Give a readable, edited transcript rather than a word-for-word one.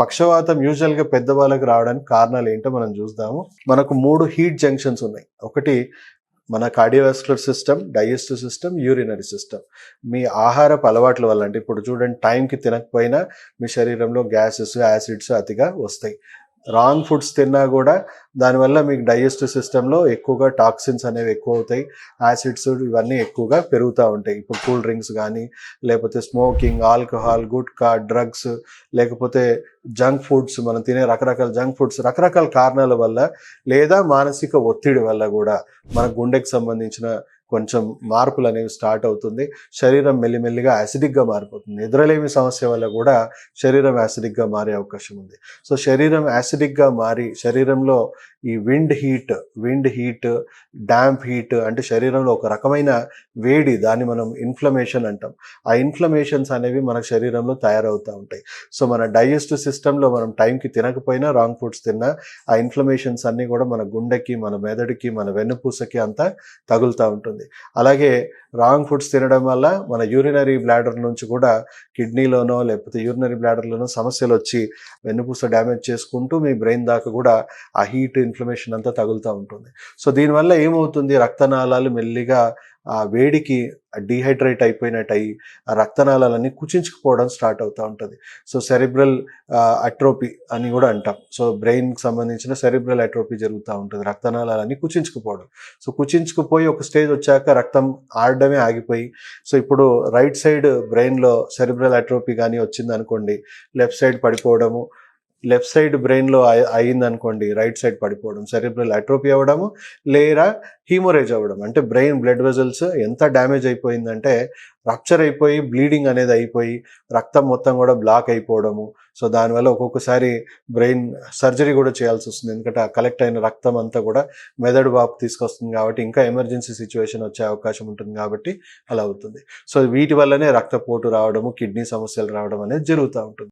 పక్షవాతం యూజువల్గా పెద్దవాళ్ళకి రావడానికి కారణాలు ఏంటో మనం చూద్దాము. మనకు 3 హీట్ జంక్షన్స్ ఉన్నాయి. ఒకటి మన cardiovascular system, digestive system, urinary system. మీ ఆహారపు అలవాట్ల వల్ల, అంటే ఇప్పుడు చూడండి, టైంకి తినకపోయినా మీ శరీరంలో గ్యాసెస్, యాసిడ్స్ అతిగా వస్తాయి. రాంగ్ ఫుడ్స్ తిన్నా కూడా దానివల్ల మీకు డైజెస్టివ్ సిస్టంలో ఎక్కువగా టాక్సిన్స్ అనేవి ఎక్కువ అవుతాయి, యాసిడ్స్ ఇవన్నీ ఎక్కువగా పెరుగుతూ ఉంటాయి. ఇప్పుడు కూల్ డ్రింక్స్ కానీ, లేకపోతే స్మోకింగ్, ఆల్కహాల్, గుట్కా, డ్రగ్స్, లేకపోతే జంక్ ఫుడ్స్, మనం తినే రకరకాల జంక్ ఫుడ్స్ రకరకాల కారణాల వల్ల, లేదా మానసిక ఒత్తిడి వల్ల కూడా మన గుండెకి సంబంధించిన కొంచెం మార్పులు అనేవి స్టార్ట్ అవుతుంది. శరీరం మెల్లిమెల్లిగా యాసిడిక్గా మారిపోతుంది. నిద్రలేమి సమస్య వల్ల కూడా శరీరం యాసిడిక్గా మారే అవకాశం ఉంది. సో శరీరం యాసిడిక్గా మారి శరీరంలో ఈ విండ్ హీట్, డాంప్ హీట్, అంటే శరీరంలో ఒక రకమైన వేడి, దాన్ని మనం ఇన్ఫ్లమేషన్ అంటాం. ఆ ఇన్ఫ్లమేషన్స్ అనేవి మన శరీరంలో తయారవుతూ ఉంటాయి. సో మన డైజెస్టివ్ సిస్టంలో మనం టైంకి తినకపోయినా, రాంగ్ ఫుడ్స్ తిన్నా, ఆ ఇన్ఫ్లమేషన్స్ అన్నీ కూడా మన గుండెకి, మన మెదడుకి, మన వెన్నుపూసకి అంతా తగులుతూ ఉంటుంది. అలాగే రాంగ్ ఫుడ్స్ తినడం వల్ల మన యూరినరీ బ్లాడర్ నుంచి కూడా కిడ్నీలోనో లేకపోతే యూరినరీ బ్లాడర్లోనో సమస్యలు వచ్చి వెన్నుపూస డ్యామేజ్ చేసుకుంటూ మీ బ్రెయిన్ దాకా కూడా ఆ హీట్, ఇన్ఫ్లమేషన్ అంతా తగులుతూ ఉంటుంది. సో దీనివల్ల ఏమవుతుంది, రక్తనాళాలు మెల్లిగా ఆ వేడికి డీహైడ్రేట్ అయిపోయినట్టు అయ్యి ఆ రక్తనాళాలన్నీ కుచించుకుపోవడం స్టార్ట్ అవుతూ ఉంటుంది. సో సెరిబ్రల్ అట్రోపీ అని కూడా అంటాం. సో బ్రెయిన్కి సంబంధించిన సెరిబ్రల్ అట్రోపీ జరుగుతూ ఉంటుంది, రక్తనాళాలన్నీ కుచించుకుపోవడం. సో కుచించుకుపోయి ఒక స్టేజ్ వచ్చాక రక్తం ఆడడమే ఆగిపోయి, సో ఇప్పుడు రైట్ సైడ్ బ్రెయిన్లో సెరిబ్రల్ అట్రోపీ కానీ వచ్చింది అనుకోండి, లెఫ్ట్ సైడ్ పడిపోవడము, లెఫ్ట్ సైడ్ బ్రెయిన్లో అయిందనుకోండి రైట్ సైడ్ పడిపోవడం, సెరిబ్రల్ అట్రోపీ అవ్వడము, లేదా హీమోరేజ్ అవ్వడం. అంటే బ్రెయిన్ బ్లడ్ వెజల్స్ ఎంత డ్యామేజ్ అయిపోయిందంటే రప్చర్ అయిపోయి బ్లీడింగ్ అనేది అయిపోయి రక్తం మొత్తం కూడా బ్లాక్ అయిపోవడము. సో దానివల్ల ఒక్కొక్కసారి బ్రెయిన్ సర్జరీ కూడా చేయాల్సి వస్తుంది, ఎందుకంటే ఆ కలెక్ట్ అయిన రక్తం అంతా కూడా మెదడు వాపు తీసుకొస్తుంది కాబట్టి ఇంకా ఎమర్జెన్సీ సిచ్యువేషన్ వచ్చే అవకాశం ఉంటుంది కాబట్టి అలా అవుతుంది. సో వీటి వల్లనే రక్తపోటు రావడము, కిడ్నీ సమస్యలు రావడం అనేది జరుగుతూ ఉంటుంది.